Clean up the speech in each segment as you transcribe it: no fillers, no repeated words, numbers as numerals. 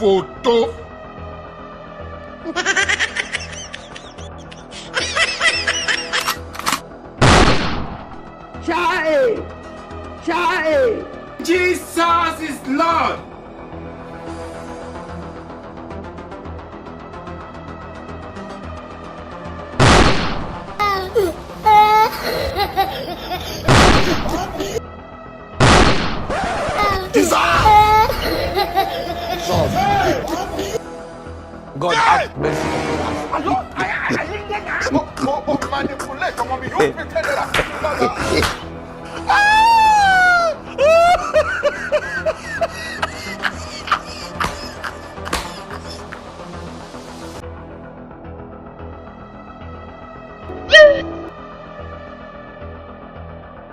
photo. Chai! Jesus is Lord! God have mercy.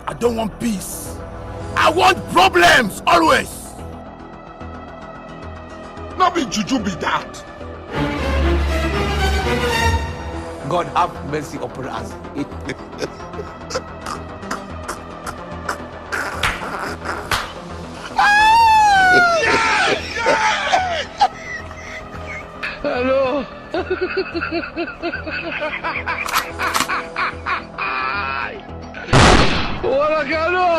I don't want peace. I want problems always. Not be juju be that. God have mercy upon us. Hello. Wala ka ano?